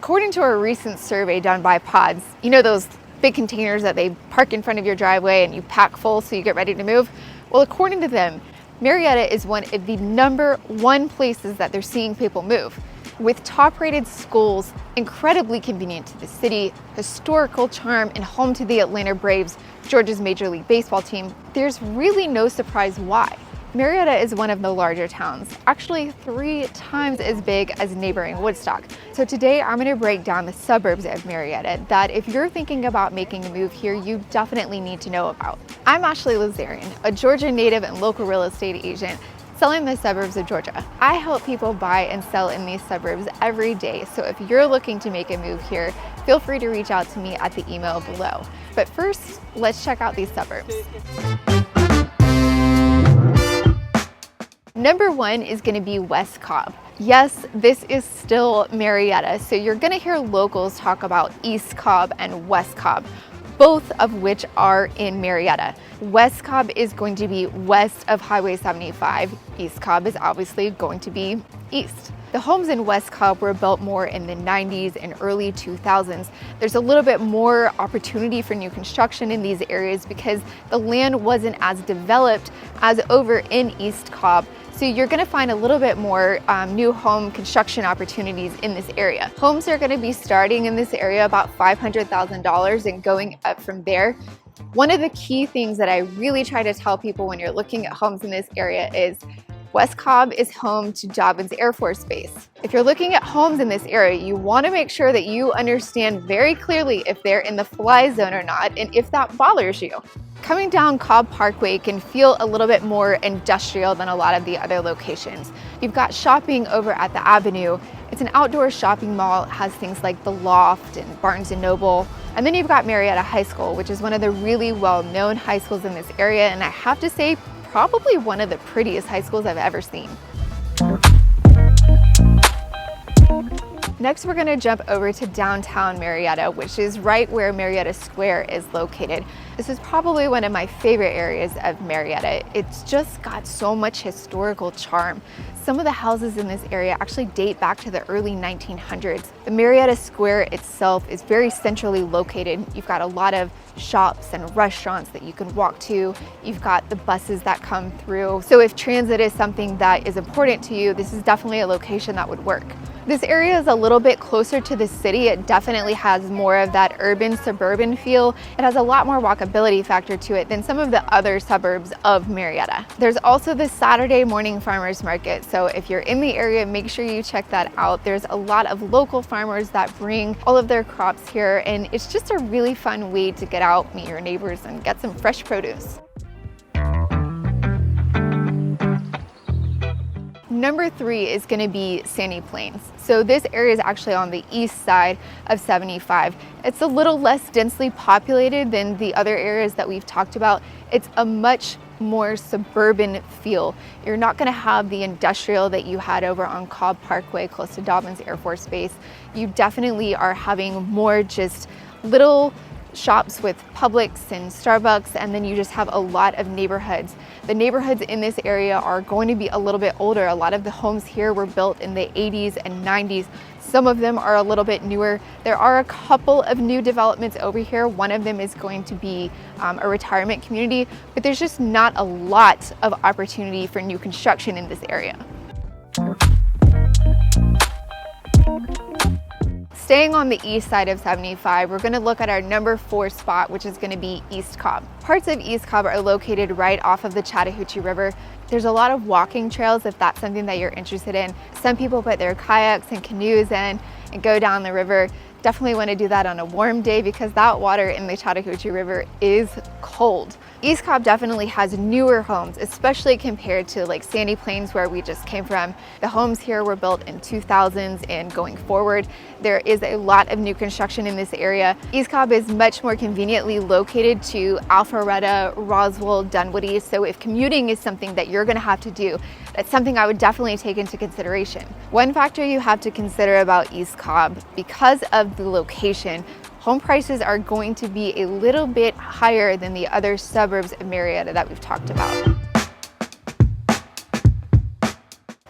According to a recent survey done by Pods, you know those big containers that they park in front of your driveway and you pack full so you get ready to move? Well, according to them, Marietta is one of the #1 places that they're seeing people move. With top-rated schools, incredibly convenient to the city, historical charm, and home to the Atlanta Braves, Georgia's Major League Baseball team, there's really no surprise why. Marietta is one of the larger towns, actually 3 times as big as neighboring Woodstock. So today I'm going to break down the suburbs of Marietta that if you're thinking about making a move here, you definitely need to know about. I'm Ashley Lazarian, a Georgia native and local real estate agent selling the suburbs of Georgia. I help people buy and sell in these suburbs every day, so if you're looking to make a move here, feel free to reach out to me at the email below. But first, let's check out these suburbs. Number 1 is going to be West Cobb. Yes, this is still Marietta, so you're going to hear locals talk about East Cobb and West Cobb, both of which are in Marietta. West Cobb is going to be west of Highway 75. East Cobb is obviously going to be east. The homes in West Cobb were built more in the 90s and early 2000s. There's a little bit more opportunity for new construction in these areas because the land wasn't as developed as over in East Cobb. So you're going to find a little bit more new home construction opportunities in this area. Homes are going to be starting in this area about $500,000 and going up from there. One of the key things that I really try to tell people when you're looking at homes in this area is West Cobb is home to Dobbins Air Force Base. If you're looking at homes in this area, you want to make sure that you understand very clearly if they're in the fly zone or not, and if that bothers you. Coming down Cobb Parkway can feel a little bit more industrial than a lot of the other locations. You've got shopping over at the Avenue. It's an outdoor shopping mall. It has things like the Loft and Barnes & Noble. And then you've got Marietta High School, which is one of the really well-known high schools in this area, and I have to say, probably one of the prettiest high schools I've ever seen. Next, we're going to jump over to downtown Marietta, which is right where Marietta Square is located. This is probably one of my favorite areas of Marietta. It's just got so much historical charm. Some of the houses in this area actually date back to the early 1900s. The Marietta Square itself is very centrally located. You've got a lot of shops and restaurants that you can walk to. You've got the buses that come through. So if transit is something that is important to you, this is definitely a location that would work. This area is a little bit closer to the city. It definitely has more of that urban suburban feel. It has a lot more walkability factor to it than some of the other suburbs of Marietta. There's also the Saturday morning farmers market. So if you're in the area, make sure you check that out. There's a lot of local farmers that bring all of their crops here, and it's just a really fun way to get out, meet your neighbors, and get some fresh produce. Number 3 is going to be Sandy Plains. So this area is actually on the east side of 75. It's a little less densely populated than the other areas that we've talked about. It's a much more suburban feel. You're not going to have the industrial that you had over on Cobb Parkway close to Dobbins Air Force Base. You definitely are having more just little shops with Publix and Starbucks, and then you just have a lot of neighborhoods. The neighborhoods in this area are going to be a little bit older. A lot of the homes here were built in the 80s and 90s. Some of them are a little bit newer. There are a couple of new developments over here. One of them is going to be a retirement community, but there's just not a lot of opportunity for new construction in this area. Staying on the east side of 75, we're going to look at our number 4 spot, which is going to be East Cobb. Parts of East Cobb are located right off of the Chattahoochee River. There's a lot of walking trails if that's something that you're interested in. Some people put their kayaks and canoes in and go down the river. Definitely want to do that on a warm day because that water in the Chattahoochee River is cold. East Cobb definitely has newer homes, especially compared to like Sandy Plains where we just came from. The homes here were built in 2000s and going forward. There is a lot of new construction in this area. East Cobb is much more conveniently located to Alpharetta, Roswell, Dunwoody. So if commuting is something that you're going to have to do, that's something I would definitely take into consideration. One factor you have to consider about East Cobb, because of the location, home prices are going to be a little bit higher than the other suburbs of Marietta that we've talked about.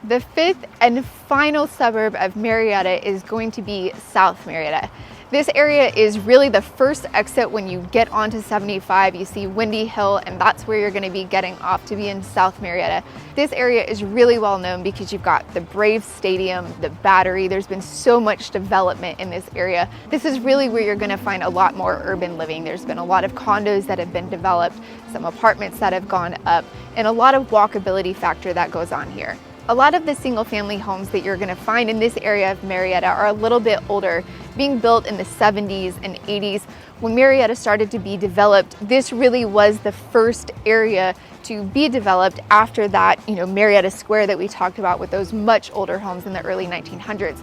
The fifth and final suburb of Marietta is going to be South Marietta. This area is really the first exit when you get onto 75. You see Windy Hill, and that's where you're going to be getting off to be in South Marietta. This area is really well known because you've got the Braves Stadium, the Battery. There's been so much development in this area. This is really where you're going to find a lot more urban living. There's been a lot of condos that have been developed, some apartments that have gone up, and a lot of walkability factor that goes on here. A lot of the single family homes that you're going to find in this area of Marietta are a little bit older, being built in the 70s and 80s. When Marietta started to be developed, this really was the first area to be developed after that, Marietta Square that we talked about with those much older homes in the early 1900s.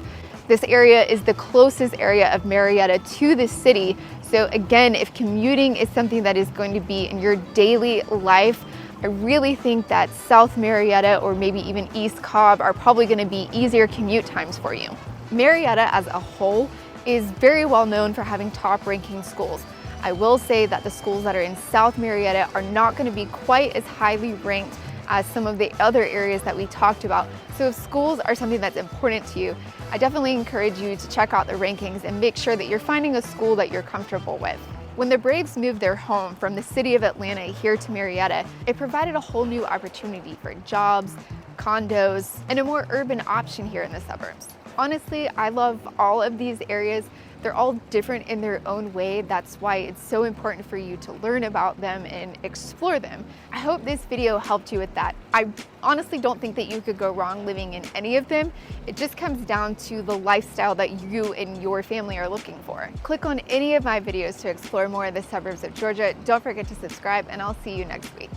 This area is the closest area of Marietta to the city. So again, if commuting is something that is going to be in your daily life, I really think that South Marietta or maybe even East Cobb are probably going to be easier commute times for you. Marietta as a whole is very well known for having top ranking schools. I will say that the schools that are in South Marietta are not going to be quite as highly ranked as some of the other areas that we talked about. So if schools are something that's important to you, I definitely encourage you to check out the rankings and make sure that you're finding a school that you're comfortable with. When the Braves moved their home from the city of Atlanta here to Marietta, it provided a whole new opportunity for jobs, condos, and a more urban option here in the suburbs. Honestly, I love all of these areas. They're all different in their own way. That's why it's so important for you to learn about them and explore them. I hope this video helped you with that. I honestly don't think that you could go wrong living in any of them. It just comes down to the lifestyle that you and your family are looking for. Click on any of my videos to explore more of the suburbs of Georgia. Don't forget to subscribe, and I'll see you next week.